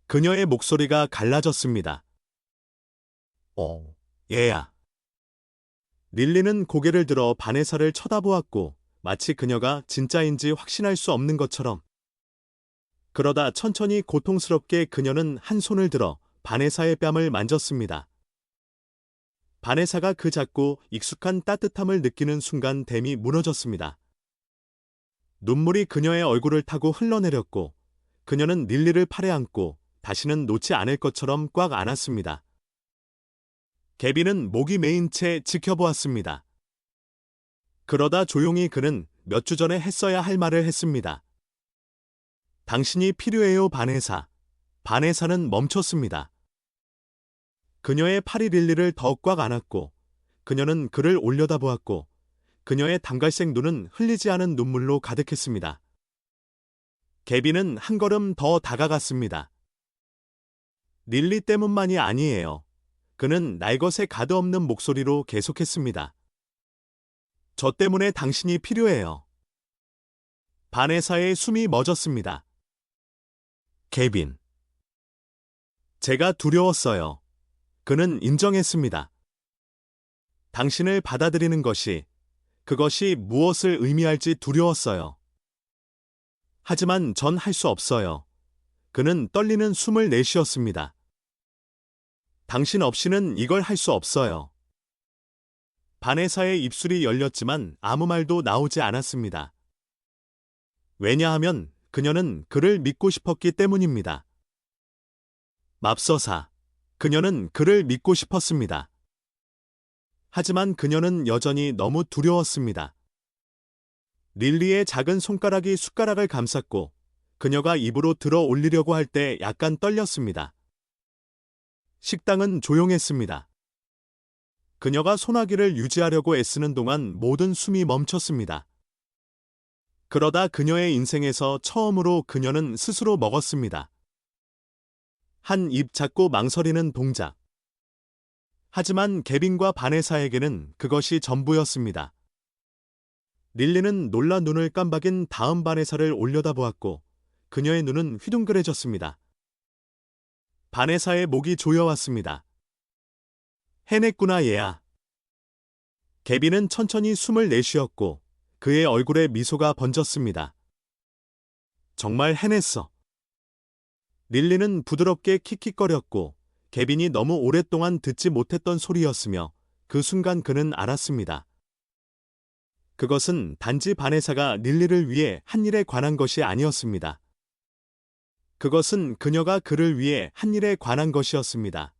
그녀의 목소리가 갈라졌습니다. 얘야. 릴리는 고개를 들어 바네사를 쳐다보았고 마치 그녀가 진짜인지 확신할 수 없는 것처럼. 그러다 천천히 고통스럽게 그녀는 한 손을 들어 바네사의 뺨을 만졌습니다. 바네사가 그 작고 익숙한 따뜻함을 느끼는 순간 댐이 무너졌습니다. 눈물이 그녀의 얼굴을 타고 흘러내렸고 그녀는 릴리를 팔에 안고 다시는 놓지 않을 것처럼 꽉 안았습니다. 개비는 목이 메인 채 지켜보았습니다. 그러다 조용히 그는 몇 주 전에 했어야 할 말을 했습니다. 당신이 필요해요, 바네사. 바네사는 멈췄습니다. 그녀의 팔이 릴리를 더 꽉 안았고 그녀는 그를 올려다보았고 그녀의 단갈색 눈은 흘리지 않은 눈물로 가득했습니다. 개비는 한 걸음 더 다가갔습니다. 릴리 때문만이 아니에요. 그는 날것에 가드 없는 목소리로 계속했습니다. 저 때문에 당신이 필요해요. 바네사의 숨이 멎었습니다. 개빈. 제가 두려웠어요. 그는 인정했습니다. 당신을 받아들이는 것이, 그것이 무엇을 의미할지 두려웠어요. 하지만 전 할 수 없어요. 그는 떨리는 숨을 내쉬었습니다. 당신 없이는 이걸 할 수 없어요. 바네사의 입술이 열렸지만 아무 말도 나오지 않았습니다. 왜냐하면 그녀는 그를 믿고 싶었기 때문입니다. 맙소사, 그녀는 그를 믿고 싶었습니다. 하지만 그녀는 여전히 너무 두려웠습니다. 릴리의 작은 손가락이 숟가락을 감쌌고 그녀가 입으로 들어 올리려고 할 때 약간 떨렸습니다. 식당은 조용했습니다. 그녀가 소나기를 유지하려고 애쓰는 동안 모든 숨이 멈췄습니다. 그러다 그녀의 인생에서 처음으로 그녀는 스스로 먹었습니다. 한 입 작고 망설이는 동작. 하지만 개빈과 바네사에게는 그것이 전부였습니다. 릴리는 놀라 눈을 깜박인 다음 바네사를 올려다보았고 그녀의 눈은 휘둥그레졌습니다. 바네사의 목이 조여왔습니다. 해냈구나 얘야. 개빈은 천천히 숨을 내쉬었고 그의 얼굴에 미소가 번졌습니다. 정말 해냈어. 릴리는 부드럽게 킥킥거렸고 개빈이 너무 오랫동안 듣지 못했던 소리였으며 그 순간 그는 알았습니다. 그것은 단지 바네사가 릴리를 위해 한 일에 관한 것이 아니었습니다. 그것은 그녀가 그를 위해 한 일에 관한 것이었습니다.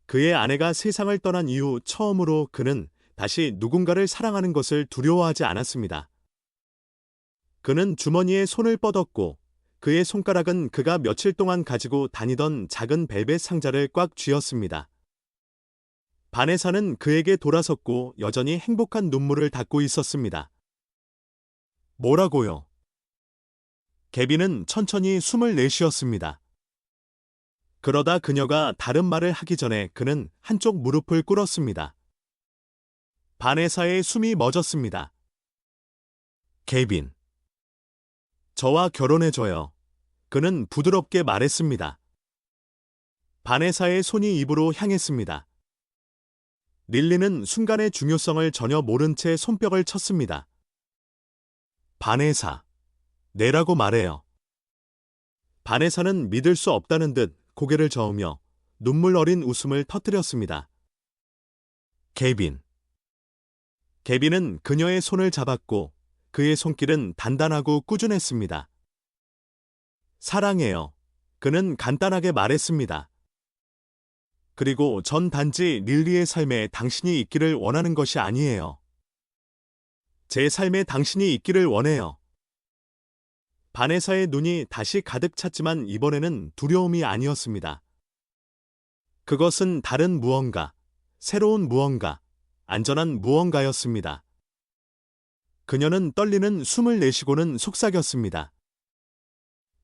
그의 아내가 세상을 떠난 이후 처음으로 그는 다시 누군가를 사랑하는 것을 두려워하지 않았습니다. 그는 주머니에 손을 뻗었고 그의 손가락은 그가 며칠 동안 가지고 다니던 작은 벨벳 상자를 꽉 쥐었습니다. 바네사는 그에게 돌아섰고 여전히 행복한 눈물을 닦고 있었습니다. 뭐라고요? 개빈은 천천히 숨을 내쉬었습니다. 그러다 그녀가 다른 말을 하기 전에 그는 한쪽 무릎을 꿇었습니다. 바네사의 숨이 멎었습니다. 개빈. 저와 결혼해줘요. 그는 부드럽게 말했습니다. 바네사의 손이 입으로 향했습니다. 릴리는 순간의 중요성을 전혀 모른 채 손뼉을 쳤습니다. 바네사. 네라고 말해요. 바네사는 믿을 수 없다는 듯 고개를 저으며 눈물 어린 웃음을 터뜨렸습니다. 개빈. 개빈은 그녀의 손을 잡았고 그의 손길은 단단하고 꾸준했습니다. 사랑해요. 그는 간단하게 말했습니다. 그리고 전 단지 릴리의 삶에 당신이 있기를 원하는 것이 아니에요. 제 삶에 당신이 있기를 원해요. 바네사의 눈이 다시 가득 찼지만 이번에는 두려움이 아니었습니다. 그것은 다른 무언가, 새로운 무언가, 안전한 무언가였습니다. 그녀는 떨리는 숨을 내쉬고는 속삭였습니다.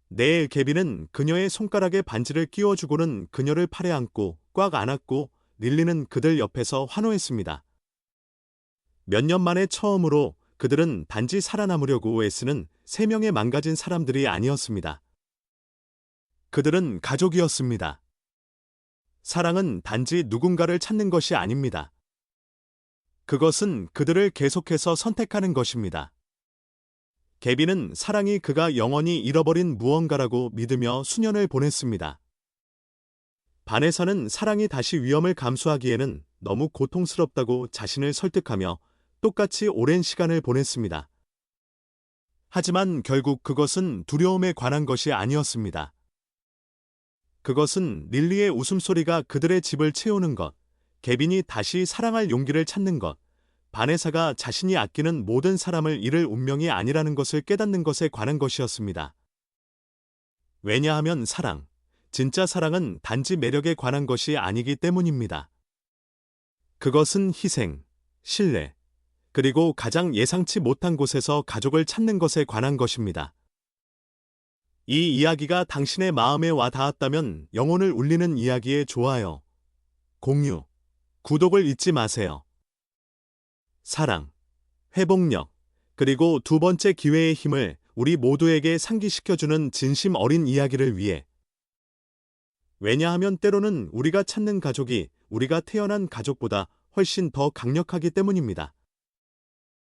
네, 개빈은 그녀의 손가락에 반지를 끼워주고는 그녀를 팔에 안고 꽉 안았고 릴리는 그들 옆에서 환호했습니다. 몇 년 만에 처음으로 그들은 단지 살아남으려고 애쓰는 세 명의 망가진 사람들이 아니었습니다. 그들은 가족이었습니다. 사랑은 단지 누군가를 찾는 것이 아닙니다. 그것은 그들을 계속해서 선택하는 것입니다. 개비는 사랑이 그가 영원히 잃어버린 무언가라고 믿으며 수년을 보냈습니다. 바네사는 사랑이 다시 위험을 감수하기에는 너무 고통스럽다고 자신을 설득하며 똑같이 오랜 시간을 보냈습니다. 하지만 결국 그것은 두려움에 관한 것이 아니었습니다. 그것은 릴리의 웃음소리가 그들의 집을 채우는 것, 개빈이 다시 사랑할 용기를 찾는 것, 바네사가 자신이 아끼는 모든 사람을 잃을 운명이 아니라는 것을 깨닫는 것에 관한 것이었습니다. 왜냐하면 사랑, 진짜 사랑은 단지 매력에 관한 것이 아니기 때문입니다. 그것은 희생, 신뢰, 그리고 가장 예상치 못한 곳에서 가족을 찾는 것에 관한 것입니다. 이 이야기가 당신의 마음에 와 닿았다면 영혼을 울리는 이야기에 좋아요, 공유, 구독을 잊지 마세요. 사랑, 회복력, 그리고 두 번째 기회의 힘을 우리 모두에게 상기시켜주는 진심 어린 이야기를 위해. 왜냐하면 때로는 우리가 찾는 가족이 우리가 태어난 가족보다 훨씬 더 강력하기 때문입니다.